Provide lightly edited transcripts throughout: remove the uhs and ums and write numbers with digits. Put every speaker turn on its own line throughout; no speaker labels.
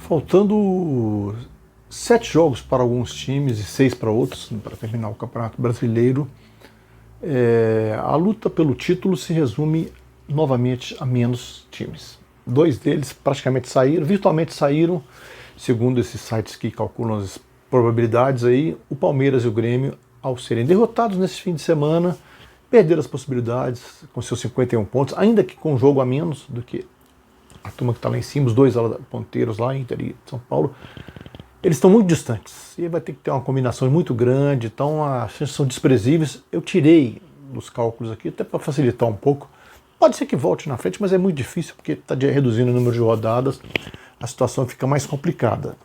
Faltando 7 jogos para alguns times e 6 para outros, para terminar o Campeonato Brasileiro, a luta pelo título se resume novamente a menos times. 2 deles praticamente saíram, virtualmente saíram, segundo esses sites que calculam as probabilidades aí, o Palmeiras e o Grêmio, ao serem derrotados nesse fim de semana, perderam as possibilidades com seus 51 pontos, ainda que com um jogo a menos do que a turma que está lá em cima, os 2 ponteiros lá, Inter e São Paulo. Eles estão muito distantes e vai ter que ter uma combinação muito grande, então as chances são desprezíveis. Eu tirei dos cálculos aqui, até para facilitar um pouco. Pode ser que volte na frente, mas é muito difícil porque está reduzindo o número de rodadas, a situação fica mais complicada.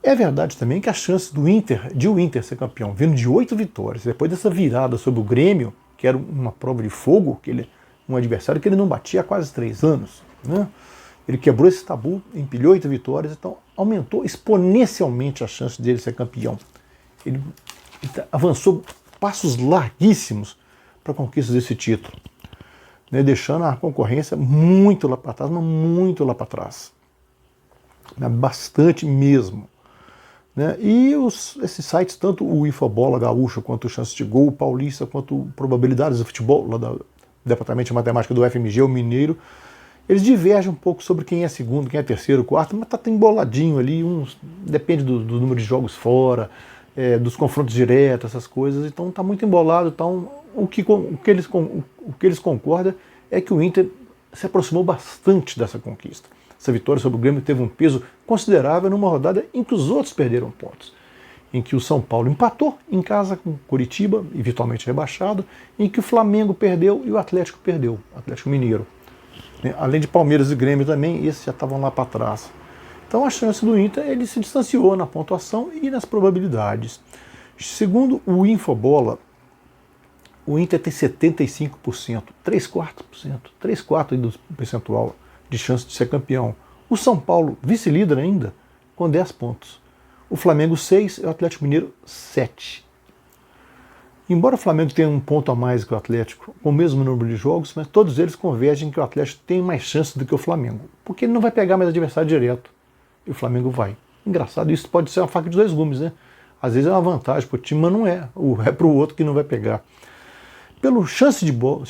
É verdade também que a chance de o Inter ser campeão, vindo de 8 vitórias, depois dessa virada sobre o Grêmio, que era uma prova de fogo, um adversário que ele não batia há quase 3 anos, né? Ele quebrou esse tabu, empilhou 8 vitórias, então aumentou exponencialmente a chance dele ser campeão. Ele avançou passos larguíssimos para a conquista desse título, né, deixando a concorrência muito lá para trás, mas muito lá para trás. Bastante mesmo. Né? E esses sites, tanto o Infobola Gaúcho, quanto o Chance de Gol, o Paulista, quanto o Probabilidades do Futebol, lá do Departamento de Matemática do FMG, o Mineiro, eles divergem um pouco sobre quem é segundo, quem é terceiro, quarto, mas está emboladinho ali, depende do número de jogos fora, dos confrontos diretos, essas coisas, então está muito embolado. Então, o que eles concordam é que o Inter se aproximou bastante dessa conquista. Essa vitória sobre o Grêmio teve um peso considerável numa rodada em que os outros perderam pontos, em que o São Paulo empatou em casa com o Coritiba, e virtualmente rebaixado, em que o Flamengo perdeu e o Atlético perdeu, o Atlético Mineiro. Além de Palmeiras e Grêmio também, esses já estavam lá para trás. Então a chance do Inter, ele se distanciou na pontuação e nas probabilidades. Segundo o Infobola, o Inter tem 75%, 3/4% do percentual de chance de ser campeão. O São Paulo, vice-líder ainda, com 10 pontos. O Flamengo 6 e o Atlético Mineiro 7. Embora o Flamengo tenha um ponto a mais que o Atlético, com o mesmo número de jogos, mas todos eles convergem que o Atlético tem mais chances do que o Flamengo, porque ele não vai pegar mais adversário direto, e o Flamengo vai. Engraçado, isso pode ser uma faca de 2 gumes, né? Às vezes é uma vantagem para o time, mas não é. É para o outro que não vai pegar. Pelo chance de gol,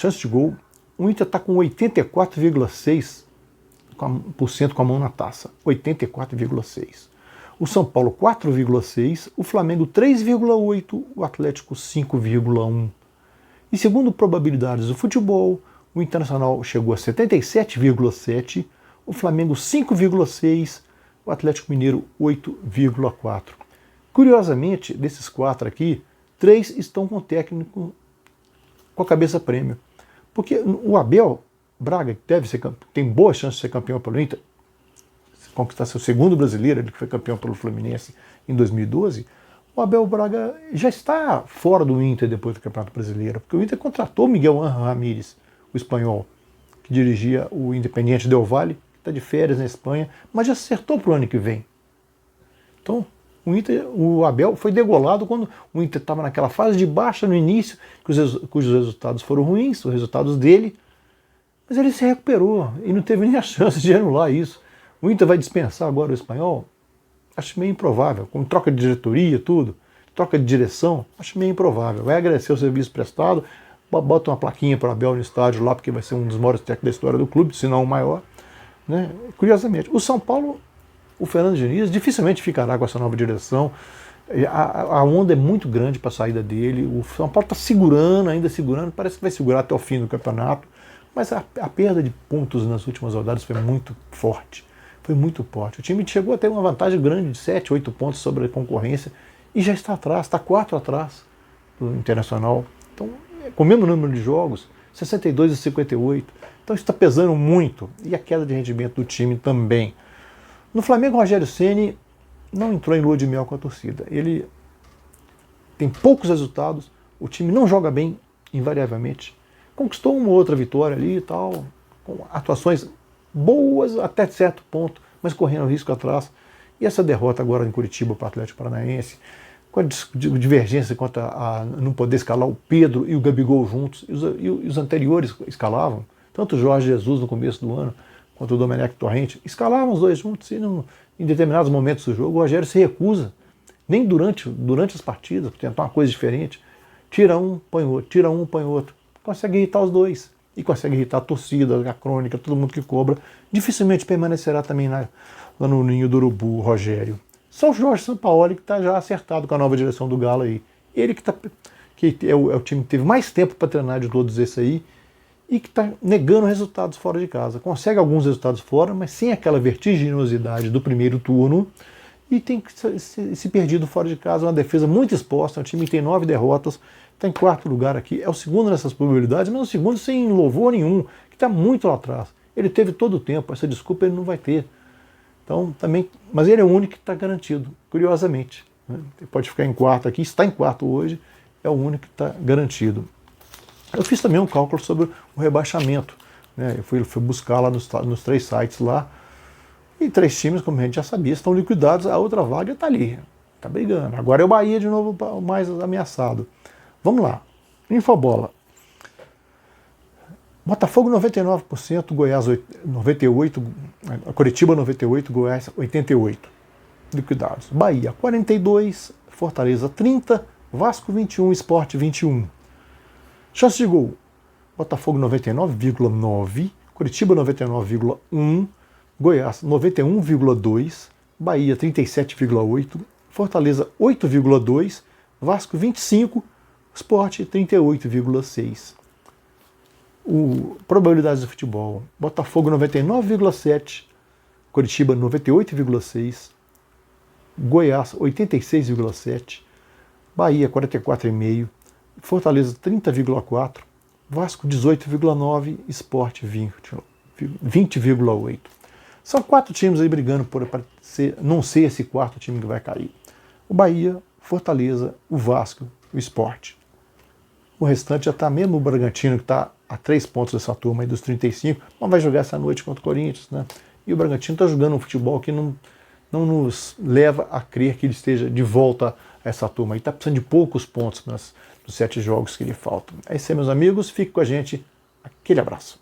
o Inter está com 84,6% com a mão na taça. 84,6%. O São Paulo 4,6%, o Flamengo 3,8%, o Atlético 5,1%. E segundo probabilidades do futebol, o Internacional chegou a 77,7%, o Flamengo 5,6%, o Atlético Mineiro 8,4%. Curiosamente, desses 4 aqui, 3 estão com o técnico com a cabeça prêmio. Porque o Abel Braga, que tem boa chance de ser campeão pelo Inter, conquistar seu segundo brasileiro, ele que foi campeão pelo Fluminense em 2012, o Abel Braga já está fora do Inter depois do Campeonato Brasileiro, porque o Inter contratou Miguel Ángel Ramírez, o espanhol, que dirigia o Independiente del Valle, que está de férias na Espanha, mas já acertou para o ano que vem. Então, o Abel foi degolado quando o Inter estava naquela fase de baixa no início, cujos resultados foram ruins, os resultados dele, mas ele se recuperou e não teve nem a chance de anular isso. O Inter vai dispensar agora o espanhol? Acho meio improvável. Com troca de diretoria, tudo, troca de direção, acho meio improvável. Vai agradecer o serviço prestado, bota uma plaquinha para o Abel no estádio lá, porque vai ser um dos maiores técnicos da história do clube, se não o maior. Né? Curiosamente, o São Paulo, o Fernando Diniz, dificilmente ficará com essa nova direção. A onda é muito grande para a saída dele. O São Paulo está ainda segurando, parece que vai segurar até o fim do campeonato. Mas a perda de pontos nas últimas rodadas foi muito forte. Foi muito forte. O time chegou a ter uma vantagem grande de 7, 8 pontos sobre a concorrência e já está atrás, está 4 atrás do Internacional. Então, com o mesmo número de jogos, 62 e 58. Então isso está pesando muito. E a queda de rendimento do time também. No Flamengo, o Rogério Ceni não entrou em lua de mel com a torcida. Ele tem poucos resultados, o time não joga bem, invariavelmente. Conquistou uma outra vitória ali e tal, com atuações boas até certo ponto, mas correndo risco atrás. E essa derrota agora em Curitiba para o Atlético Paranaense, com a divergência quanto a não poder escalar o Pedro e o Gabigol juntos, e os anteriores escalavam, tanto o Jorge Jesus no começo do ano, contra o Domenech Torrente, escalavam os dois juntos e em determinados momentos do jogo o Rogério se recusa, nem durante as partidas, tentar uma coisa diferente. Tira um, põe outro, tira um, põe outro. Consegue irritar os dois. E consegue irritar a torcida, a crônica, todo mundo que cobra. Dificilmente permanecerá também lá no ninho do urubu, o Rogério. Só o Jorge Sampaoli que está já acertado com a nova direção do Galo aí. Ele que é o time que teve mais tempo para treinar de todos esses aí e que está negando resultados fora de casa. Consegue alguns resultados fora, mas sem aquela vertiginosidade do primeiro turno e tem se perdido fora de casa. Uma defesa muito exposta, um time que tem 9 derrotas, está em 4º lugar aqui. É o segundo nessas probabilidades, mas o segundo sem louvor nenhum, que está muito lá atrás. Ele teve todo o tempo, essa desculpa ele não vai ter. Então, também, mas ele é o único que está garantido, curiosamente. Né? Ele pode ficar em 4º aqui, está em 4º hoje, é o único que está garantido. Eu fiz também um cálculo sobre o rebaixamento. Né? Eu fui buscar lá nos 3 sites lá, e 3 times, como a gente já sabia, estão liquidados, a outra vaga está ali, está brigando. Agora é o Bahia de novo mais ameaçado. Vamos lá, Infobola. Botafogo 99%, Goiás 98%, Coritiba 98%, Goiás 88%. Liquidados. Bahia 42%, Fortaleza 30%, Vasco 21%, Sport 21%. Chance de gol. Botafogo 99,9%, Coritiba 99,1%, Goiás 91,2%, Bahia 37,8%, Fortaleza 8,2%, Vasco 25%, Sport 38,6%. Probabilidades do futebol. Botafogo 99,7%, Coritiba 98,6%, Goiás 86,7%, Bahia 44,5%, Fortaleza 30,4%, Vasco 18,9%, Sport 20,8%. São 4 times aí brigando para não ser esse 4º time que vai cair. O Bahia, Fortaleza, o Vasco, o Sport. O restante já está, mesmo o Bragantino, que está a 3 pontos dessa turma aí dos 35, mas vai jogar essa noite contra o Corinthians, né? E o Bragantino está jogando um futebol que não nos leva a crer que ele esteja de volta a essa turma. Ele está precisando de poucos pontos nos 7 jogos que lhe faltam. É isso aí, meus amigos. Fique com a gente. Aquele abraço.